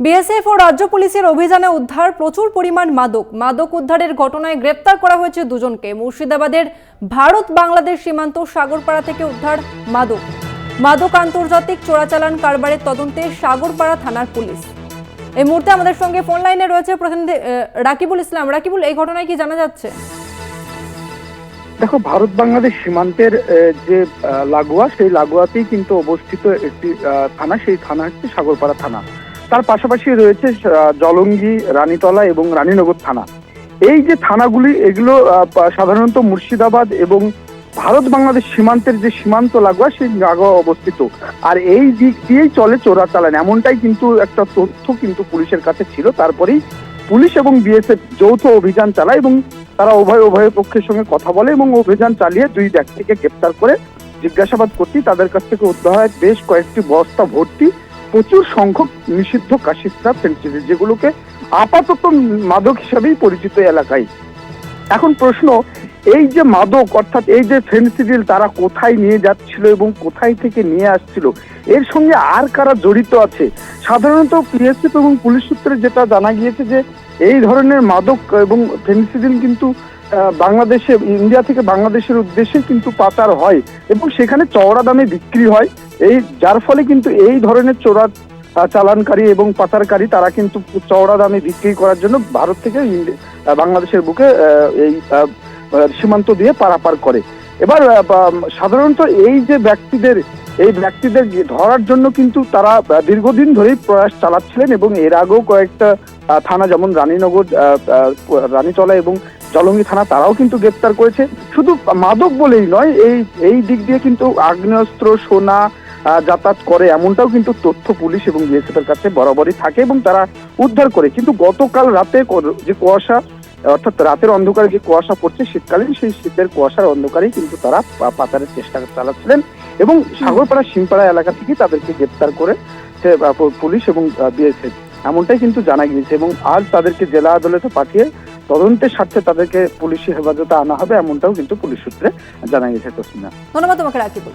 BSF ও রাজ্য পুলিশের অভিযানে উদ্ধার প্রচুর পরিমাণ মাদক উদ্ধারের ঘটনায় গ্রেপ্তার করা হয়েছে দুজনকে। মুর্শিদাবাদের ভারত বাংলাদেশ সীমান্ত সাগরপাড়া থেকে উদ্ধার মাদক আন্তর্জাতিক চোরাচালান কারবারের তদন্তে সাগরপাড়া থানার পুলিশ। এই মুহূর্তে আমাদের সঙ্গে ফোন লাইনে রয়েছে প্রতিনিধি রাকিবুল ইসলাম। রাকিবুল, এই ঘটনায় কি জানা যাচ্ছে? দেখো, ভারত বাংলাদেশ সীমান্তের যে লাগোয়া, সেই লাগোয়াতেই কিন্তু অবস্থিত একটি থানা। সেই থানা হচ্ছে সাগরপাড়া থানা। তার পাশাপাশি রয়েছে জলঙ্গি, রানীতলা এবং রানীনগর থানা। এই যে থানাগুলি, এগুলো সাধারণত মুর্শিদাবাদ এবং ভারত বাংলাদেশ সীমান্তের যে সীমান্ত লাগোয়া, সেই লাগোয়া অবস্থিত। আর এই দিক দিয়েই চলে চোরাচালান, এমনটাই কিন্তু একটা তথ্য কিন্তু পুলিশের কাছে ছিল। তারপরেই পুলিশ এবং বিএসএফ যৌথ অভিযান চালায় এবং তারা উভয় পক্ষের সঙ্গে কথা বলে এবং অভিযান চালিয়ে দুই ব্যক্তিকে গ্রেপ্তার করে জিজ্ঞাসাবাদ করতেই তাদের কাছ থেকে উদ্ধার হয় বেশ কয়েকটি বস্তা ভর্তি প্রচুর সংখ্যক নিষিদ্ধ কাশিস্তা ফেন্সিডিল, যেগুলোকে আপাতত মাদক হিসাবেই পরিচিত এলাকায়। এখন প্রশ্ন, এই যে মাদক অর্থাৎ এই যে ফেন্সিডিল, তারা কোথায় নিয়ে যাচ্ছিল এবং কোথায় থেকে নিয়ে আসছিল, এর সঙ্গে আর কারা জড়িত আছে? সাধারণত বিএসএফ এবং পুলিশ সূত্রে যেটা জানা গিয়েছে যে এই ধরনের মাদক এবং ফেন্সিডিল কিন্তু বাংলাদেশে, ইন্ডিয়া থেকে বাংলাদেশের উদ্দেশ্যে কিন্তু পাচার হয় এবং সেখানে চওড়া দামে বিক্রি হয়। যার ফলে কিন্তু এই ধরনের চোরা চালানকারী এবং পাচারকারী তারা কিন্তু চওড়া দামে বিক্রি করার জন্য ভারত থেকে বাংলাদেশের বুকে এই সীমান্ত দিয়ে পারাপার করে। এবার সাধারণত এই ব্যক্তিদের ধরার জন্য কিন্তু তারা দীর্ঘদিন ধরেই প্রয়াস চালাচ্ছিলেন এবং এর আগেও কয়েকটা থানা, যেমন রানীনগর, রানীতলা এবং জলঙ্গি থানা, তারাও কিন্তু গ্রেপ্তার করেছে। শুধু মাদক বলেই নয়, এই দিক দিয়ে কিন্তু আগ্নেয়াস্ত্র, সোনা যাতায়াত করে, এমনটাও কিন্তু তথ্য পুলিশ এবং বিএসএফ এর কাছে বরাবরই থাকে এবং তারা উদ্ধার করে। কিন্তু গতকাল রাতে যে কুয়াশা, অর্থাৎ রাতের অন্ধকারে যে কুয়াশা পড়ছে শীতকালীন, সেই শীতের কুয়াশার অন্ধকারেই কিন্তু তারা পাচারের চেষ্টা চালাচ্ছিলেন এবং সাগরপাড়া সিমপাড়া এলাকা থেকে তাদেরকে গ্রেপ্তার করে পুলিশ এবং বিএসএফ, এমনটাই কিন্তু জানা গিয়েছে। এবং আজ তাদেরকে জেলা আদালতে পাঠিয়ে তদন্তের স্বার্থে তাদেরকে পুলিশি হেফাজতে আনা হবে, এমনটাও কিন্তু পুলিশ সূত্রে জানা গেছে। তসলিমা, ধন্যবাদ তোমাকে রাকিবুল।